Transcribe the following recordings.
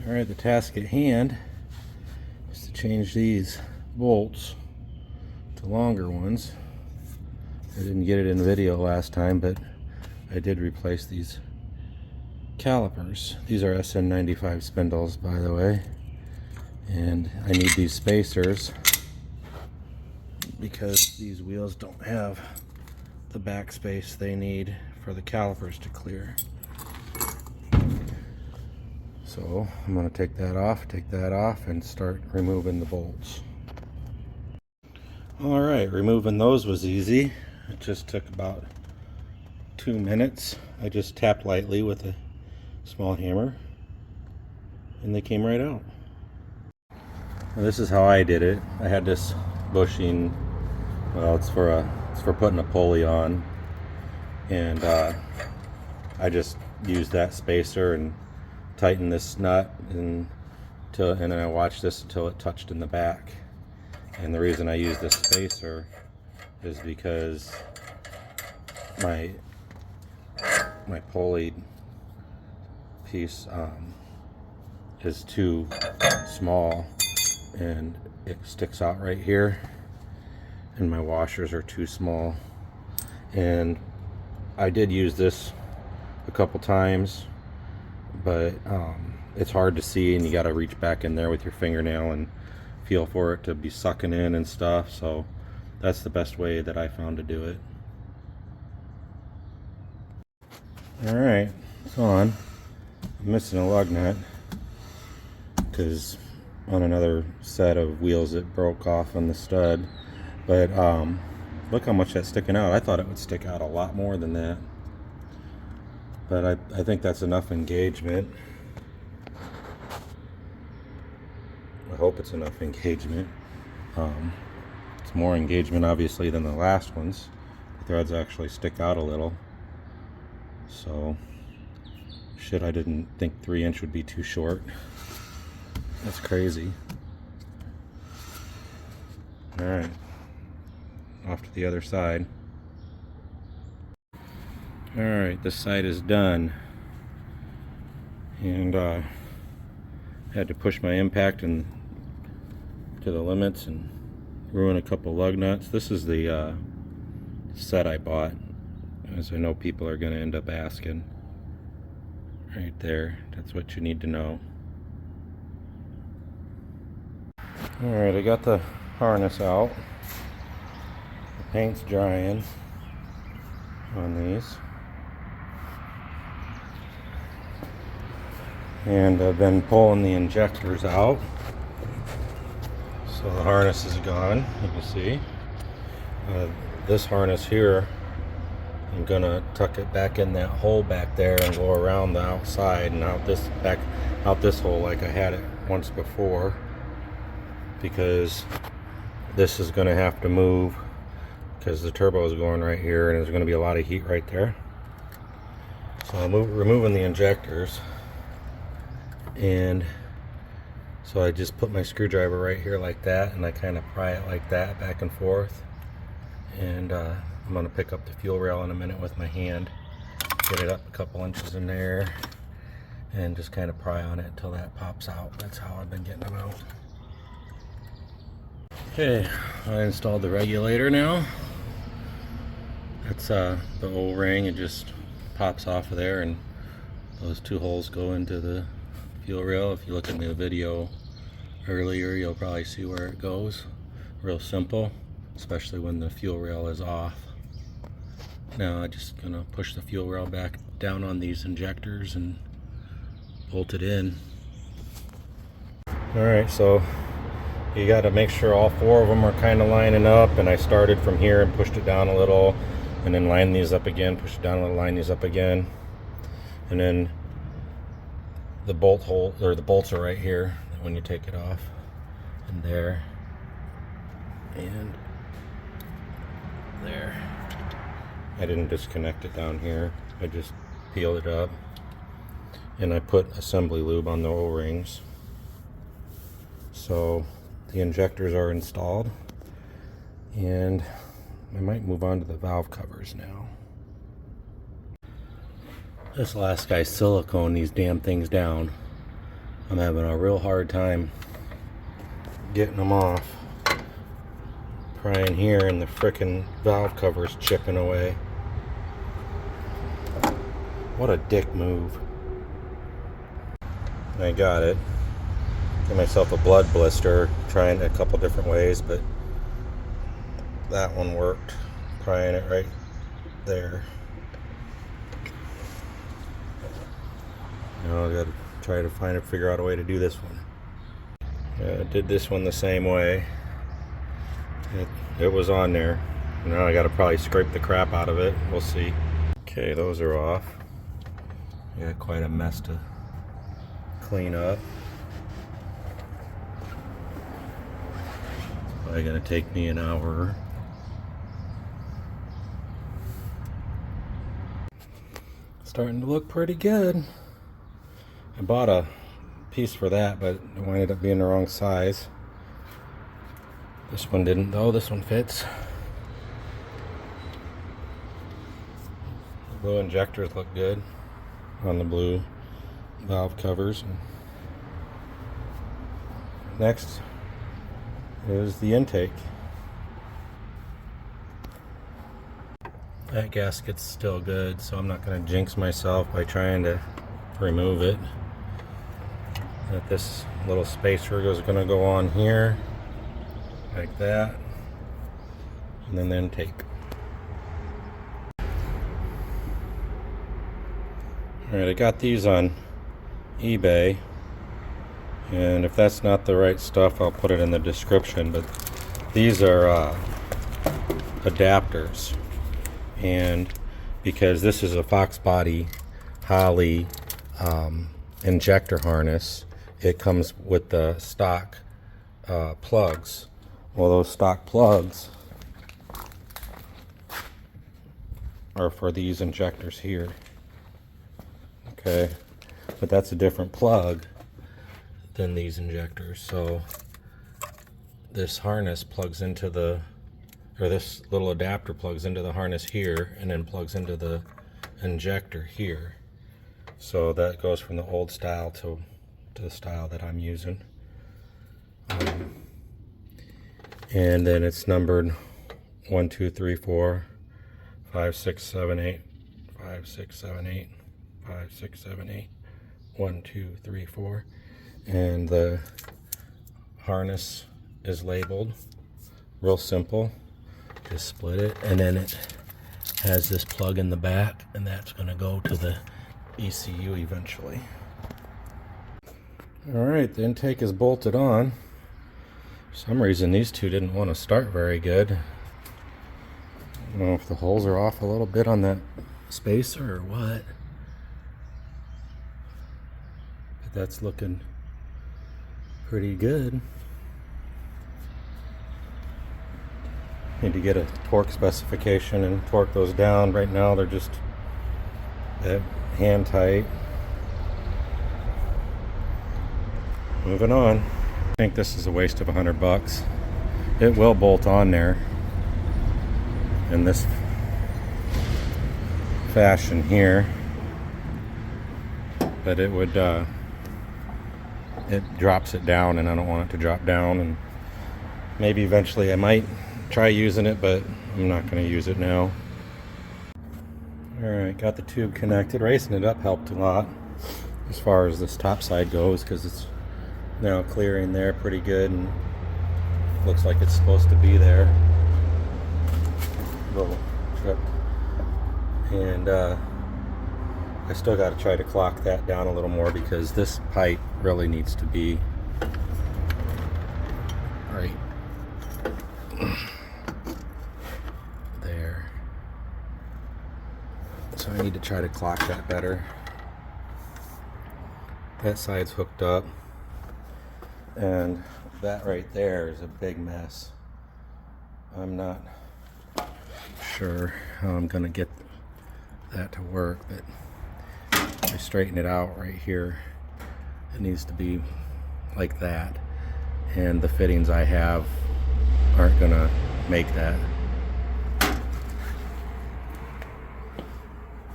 Alright, the task at hand is to change these bolts to longer ones. I didn't get it in video last time, but I did replace these calipers. These are SN95 spindles, by the way, and I need these spacers because these wheels don't have the back space they need for the calipers to clear. So I'm going to take that off, and start removing the bolts. Alright, removing those was easy. It just took about 2 minutes. I just tapped lightly with a small hammer and they came right out. Now, this is how I did it. I had this bushing, well, it's for putting a pulley on, and I just used that spacer and tighten this nut and then I watched this until it touched in the back. And the reason I use this spacer is because my pulley piece is too small and it sticks out right here, and my washers are too small. And I did use this a couple times, but it's hard to see, and you got to reach back in there with your fingernail and feel for it to be sucking in and stuff. So that's the best way that I found to do it. Alright, it's on. I'm missing a lug nut because on another set of wheels it broke off on the stud, but look how much that's sticking out. I thought it would stick out a lot more than that, but I think that's enough engagement. I hope it's enough engagement. It's more engagement obviously than the last ones. The threads actually stick out a little. So shit, I didn't think 3-inch would be too short. That's crazy. Alright, off to the other side. Alright, this side is done, and had to push my impact and to the limits and ruin a couple lug nuts. This is the set I bought, as I know people are going to end up asking. Right there, that's what you need to know. Alright, I got the harness out. The paint's drying on these, and I've been pulling the injectors out. So the harness is gone, you can see. This harness here, I'm gonna tuck it back in that hole back there and go around the outside and out this hole like I had it once before, because this is gonna have to move because the turbo is going right here and there's gonna be a lot of heat right there. So I'm removing the injectors, and so I just put my screwdriver right here like that, and I kind of pry it like that back and forth, and I'm going to pick up the fuel rail in a minute with my hand, get it up a couple inches in there, and just kind of pry on it until that pops out. That's how I've been getting them out. Okay, I installed the regulator now. That's the O-ring. It just pops off of there, and those two holes go into the fuel rail. If you look at the video earlier, you'll probably see where it goes. Real simple, especially when the fuel rail is off. Now I'm just gonna push the fuel rail back down on these injectors and bolt it in. Alright, so you got to make sure all 4 of them are kind of lining up, and I started from here and pushed it down a little, and then line these up again, push it down a little, line these up again, and then the bolt hole, or the bolts are right here when you take it off, and there, and there. I didn't disconnect it down here, I just peeled it up, and I put assembly lube on the O-rings. So the injectors are installed, and I might move on to the valve covers now. This last guy's silicone these damn things down. I'm having a real hard time getting them off. Prying here and the frickin' valve cover's chipping away. What a dick move. I got it. Get myself a blood blister, trying it a couple different ways, but that one worked. Prying it right there. Now I gotta try to figure out a way to do this one. I did this one the same way. It was on there. Now I gotta probably scrape the crap out of it. We'll see. Okay, those are off. Got quite a mess to clean up. It's probably gonna take me an hour. Starting to look pretty good. I bought a piece for that, but it ended up being the wrong size. This one didn't though. This one fits. The blue injectors look good on the blue valve covers. Next is the intake. That gasket's still good, so I'm not going to jinx myself by trying to remove it. That this little spacer is going to go on here like that, and then the intake. Alright, I got these on eBay, and if that's not the right stuff, I'll put it in the description, but these are adapters, and because this is a fixbody holley injector harness, it comes with the stock plugs. Well, those stock plugs are for these injectors here. Okay, but that's a different plug than these injectors. So this harness plugs into the, or this little adapter plugs into the harness here and then plugs into the injector here. So that goes from the old style to the style that I'm using. And then it's numbered 1, 2, 3, 4, 5, 6, 7, 8, 5, 6, 7, 8, 5, 6, 7, 8, 1, 2, 3, 4. And the harness is labeled. Real simple. Just split it, and then it has this plug in the back, and that's going to go to the ECU eventually. Alright, the intake is bolted on. For some reason these two didn't want to start very good. I don't know if the holes are off a little bit on that spacer or what. But that's looking pretty good. Need to get a torque specification and torque those down. Right now they're just hand tight. Moving on. I think this is a waste of $100. It will bolt on there in this fashion here, but it would it drops it down, and I don't want it to drop down. And maybe eventually I might try using it, but I'm not going to use it now. Alright, got the tube connected. Racing it up helped a lot as far as this top side goes, because it's now clearing there pretty good and looks like it's supposed to be there. Little trip. And I still got to try to clock that down a little more, because this pipe really needs to be right there. So I need to try to clock that better. That side's hooked up, and that right there is a big mess. I'm not sure how I'm gonna get that to work, but I straighten it out right here. It needs to be like that, and the fittings I have aren't gonna make that.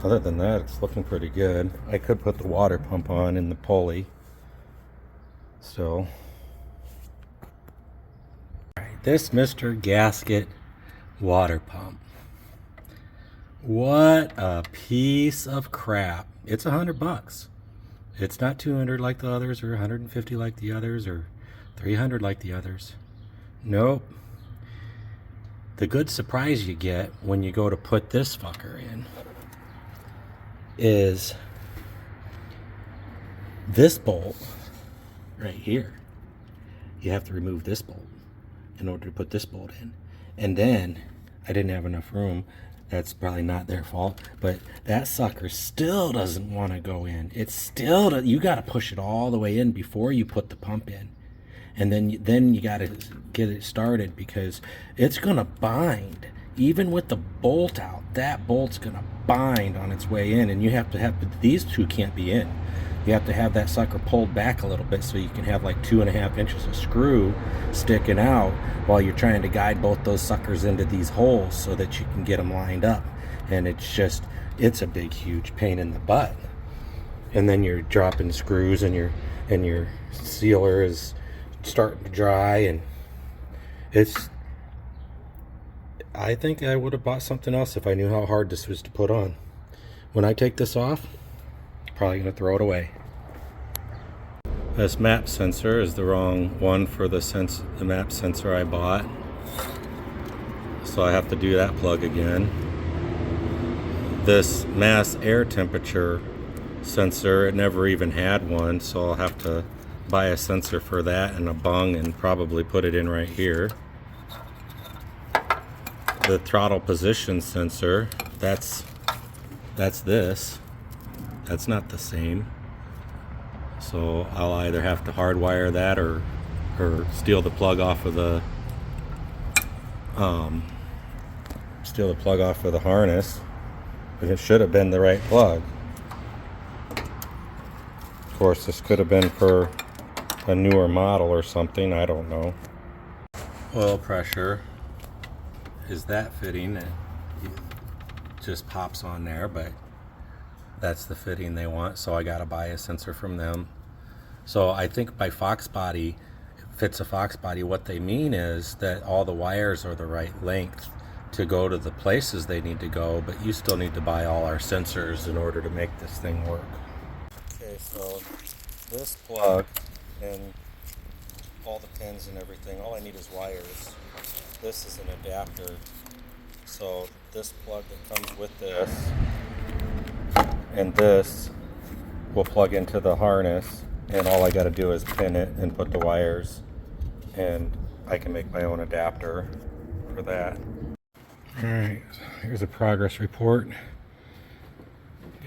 Other than that, it's looking pretty good. I could put the water pump on in the pulley, So, alright, this Mr. Gasket water pump. What a piece of crap. It's $100. It's not 200 like the others, or 150 like the others, or 300 like the others. Nope. The good surprise you get when you go to put this fucker in is this bolt right here. You have to remove this bolt in order to put this bolt in. And then I didn't have enough room. That's probably not their fault, but that sucker still doesn't want to go in. It's still, you got to push it all the way in before you put the pump in. And then you got to get it started, because it's going to bind. Even with the bolt out, that bolt's going to bind on its way in, and you have to have, these two can't be in. You have to have that sucker pulled back a little bit so you can have like 2.5 inches of screw sticking out while you're trying to guide both those suckers into these holes so that you can get them lined up. And it's a big, huge pain in the butt. And then you're dropping screws, and your sealer is starting to dry, and I think I would have bought something else if I knew how hard this was to put on. When I take this off, probably gonna throw it away. This map sensor is the wrong one for the map sensor I bought, so I have to do that plug again. This mass air temperature sensor, it never even had one, so I'll have to buy a sensor for that and a bung and probably put it in right here. The throttle position sensor, that's this. That's not the same. So I'll either have to hardwire that or steal the plug off of the harness. But it should have been the right plug. Of course, this could have been for a newer model or something, I don't know. Oil pressure is that fitting. It just pops on there, but that's the fitting they want, so I gotta buy a sensor from them. So I think by fixbody, fits a fixbody, what they mean is that all the wires are the right length to go to the places they need to go, but you still need to buy all our sensors in order to make this thing work. Okay, so this plug and all the pins and everything, all I need is wires. This is an adapter, so this plug that comes with this and this will plug into the harness, and all I got to do is pin it and put the wires, and I can make my own adapter for that. Alright, here's a progress report.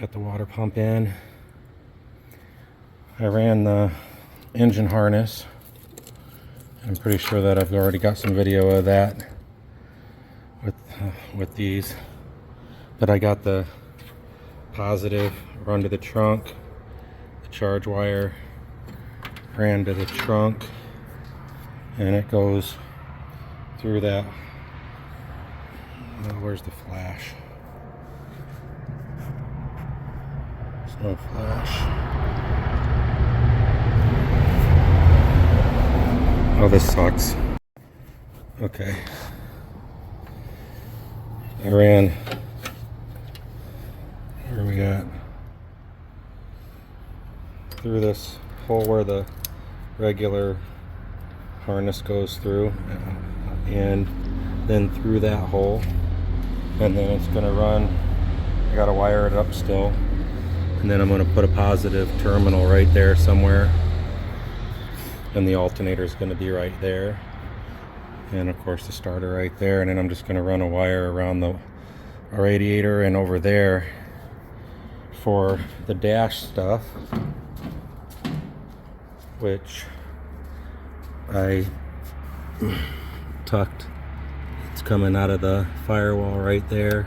Got the water pump in. I ran the engine harness. I'm pretty sure that I've already got some video of that with these, but I got the positive run to the trunk, the charge wire ran to the trunk, and it goes through that. Oh, where's the flash? There's no flash. Oh, this sucks. Okay. I ran, where are we at? Through this hole where the regular harness goes through, and then through that hole, and then it's going to run. I got to wire it up still, and then I'm going to put a positive terminal right there somewhere, and the alternator is going to be right there, and of course the starter right there, and then I'm just going to run a wire around the radiator and over there for the dash stuff, which I tucked. It's coming out of the firewall right there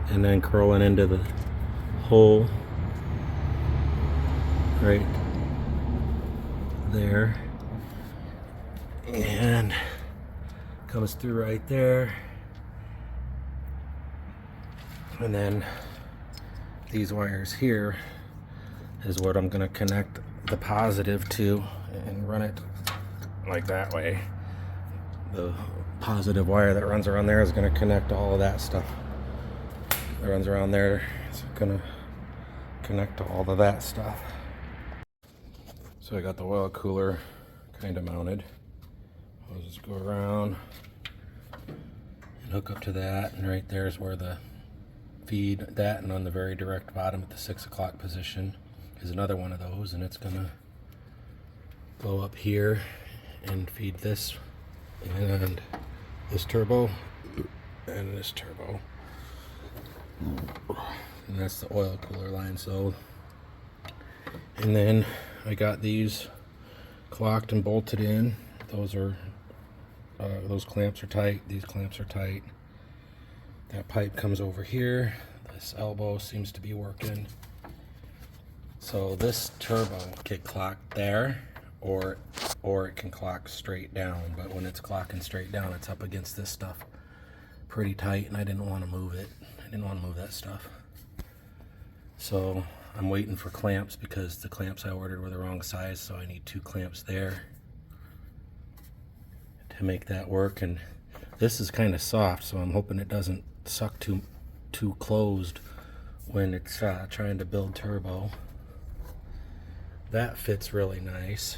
and then curling into the hole right there, and comes through right there, and then these wires here is what I'm going to connect the positive to and run it like that way. The positive wire that runs around there is going to connect all of that stuff that runs around there. It's going to connect to all of that stuff. So I got the oil cooler kind of mounted. I'll just go around and hook up to that, and right there is where the feed that, and on the very direct bottom at the 6 o'clock position is another one of those, and it's gonna go up here and feed this and this turbo and this turbo, and that's the oil cooler line. So, and then I got these clocked and bolted in. Those are those clamps are tight. These clamps are tight. That pipe comes over here. This elbow seems to be working. So this turbo can clock there, or it can clock straight down. But when it's clocking straight down, it's up against this stuff pretty tight, and I didn't want to move it. I didn't want to move that stuff. So I'm waiting for clamps because the clamps I ordered were the wrong size, so I need 2 clamps there to make that work. And this is kind of soft, so I'm hoping it doesn't suck too closed when it's trying to build turbo. That fits really nice.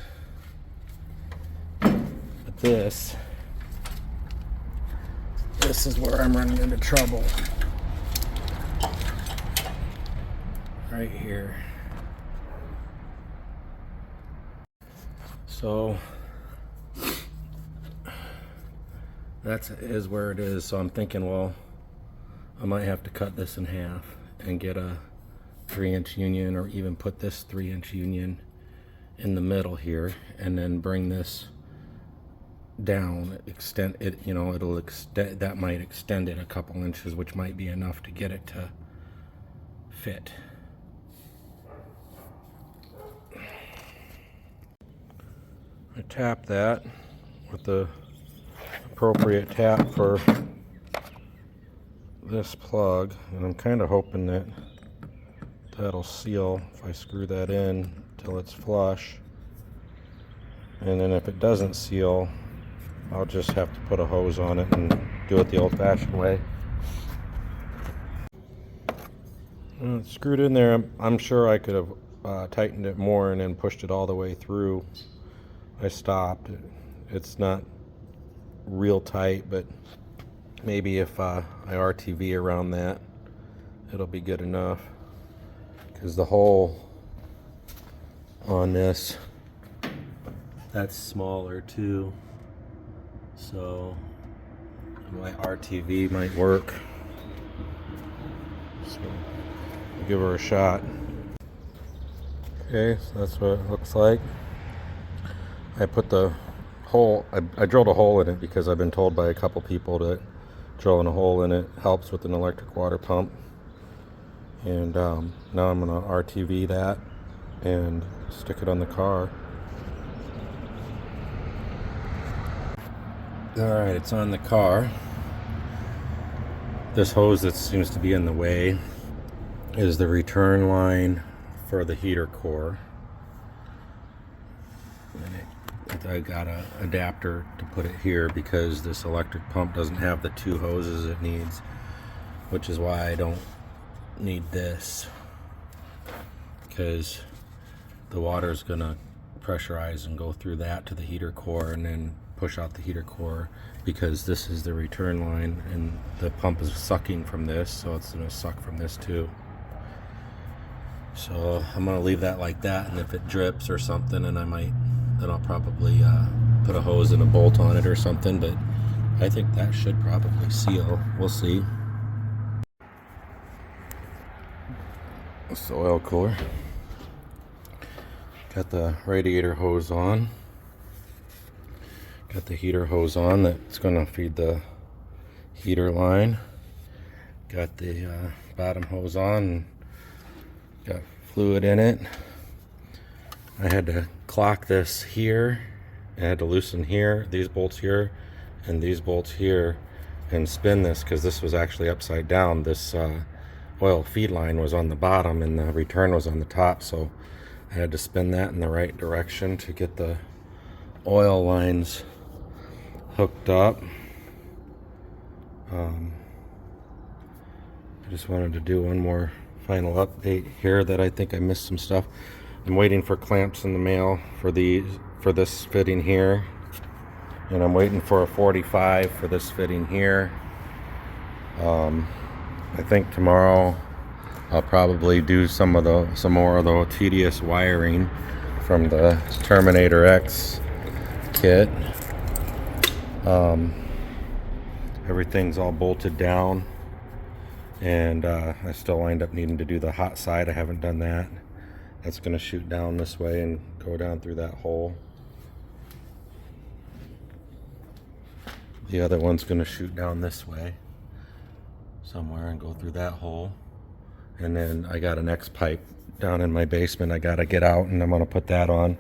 But this is where I'm running into trouble. Right here. So that is where it is. So I'm thinking, well, I might have to cut this in half and get a 3-inch union, or even put this 3-inch union in the middle here, and then bring this down, extend it, you know, it'll extend, that might extend it a couple inches, which might be enough to get it to fit. I tap that with the appropriate tap for this plug, and I'm kind of hoping that that'll seal if I screw that in till it's flush. And then if it doesn't seal, I'll just have to put a hose on it and do it the old-fashioned way. It's screwed in there. I'm sure I could have tightened it more and then pushed it all the way through. I stopped. It's not real tight, but maybe if I RTV around that, it'll be good enough. Because the hole on this, that's smaller too, so my RTV might work. So we'll give her a shot. Okay, so that's what it looks like. I put the hole, I drilled a hole in it because I've been told by a couple people that drilling a hole in it helps with an electric water pump. And now I'm going to RTV that and stick it on the car. Alright, it's on the car. This hose that seems to be in the way is the return line for the heater core. And I got an adapter to put it here because this electric pump doesn't have the 2 hoses it needs, which is why I don't need this, because the water is going to pressurize and go through that to the heater core and then push out the heater core, because this is the return line and the pump is sucking from this, so it's going to suck from this too. So I'm going to leave that like that, and if it drips or something, and then I'll probably put a hose and a bolt on it or something, but I think that should probably seal. We'll see. It's the oil cooler. Got the radiator hose on. Got the heater hose on that's going to feed the heater line. Got the bottom hose on. Got fluid in it. I had to clock this here. I had to loosen here, these bolts here, and these bolts here, and spin this because this was actually upside down. This oil feed line was on the bottom and the return was on the top, so I I had to spin that in the right direction to get the oil lines hooked up. I just wanted to do one more final update here that I think I missed some stuff. I'm waiting for clamps in the mail for this fitting here, and I'm waiting for a 45 for this fitting here. I think tomorrow I'll probably do some more of the tedious wiring from the Terminator X kit. Everything's all bolted down, and I still end up needing to do the hot side. I haven't done that. That's going to shoot down this way and go down through that hole. The other one's going to shoot down this way somewhere and go through that hole. And then I got an X pipe down in my basement I got to get out, and I'm going to put that on,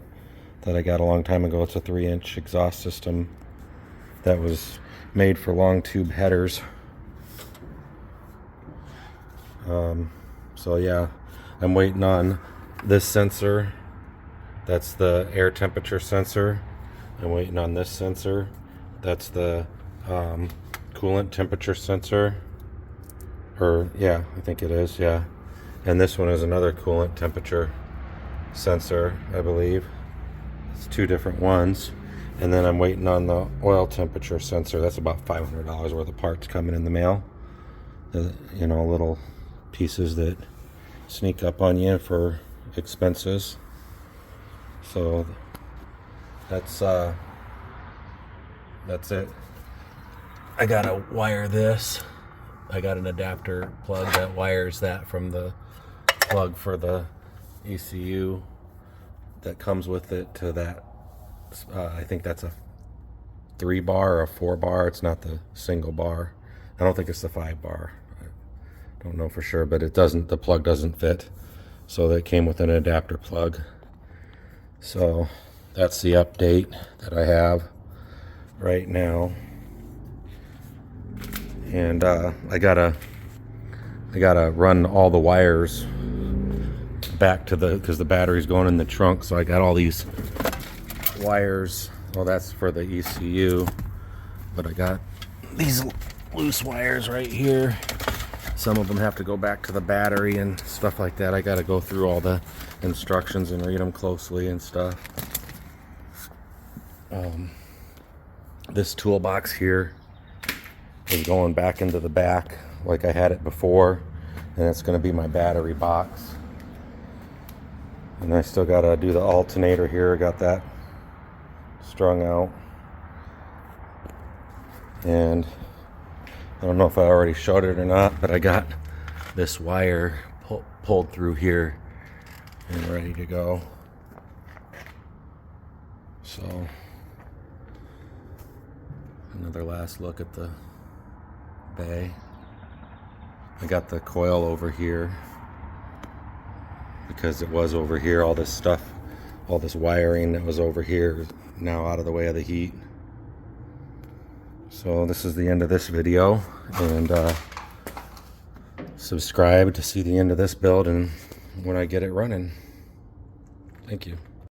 that I got a long time ago. It's a 3-inch exhaust system that was made for long tube headers. So yeah, I'm waiting on this sensor. That's the air temperature sensor. I'm waiting on this sensor. That's the coolant temperature sensor. Or yeah, I think it is, yeah. And this one is another coolant temperature sensor, I believe. It's two different ones. And then I'm waiting on the oil temperature sensor. That's about $500 worth of parts coming in the mail. You know, little pieces that sneak up on you for expenses. So that's it. I gotta wire this. I got an adapter plug that wires that from the plug for the ECU that comes with it to that. I think that's a 3-bar or a 4-bar. It's not the single bar. I don't think it's the 5-bar. I don't know for sure, but it doesn't. The plug doesn't fit, so that came with an adapter plug. So that's the update that I have right now. And I gotta run all the wires back to because the battery's going in the trunk. So I got all these wires. Well, that's for the ECU, but I got these loose wires right here. Some of them have to go back to the battery and stuff like that. I got to go through all the instructions and read them closely and stuff. This toolbox here is going back into the back like I had it before, and it's going to be my battery box. And I still got to do the alternator here. I got that strung out, and I don't know if I already showed it or not, but I got this wire pulled through here and ready to go. So another last look at the bay. I got the coil over here because it was over here. All this stuff, all this wiring that was over here is now out of the way of the heat. So this is the end of this video, and subscribe to see the end of this build and when I get it running. Thank you.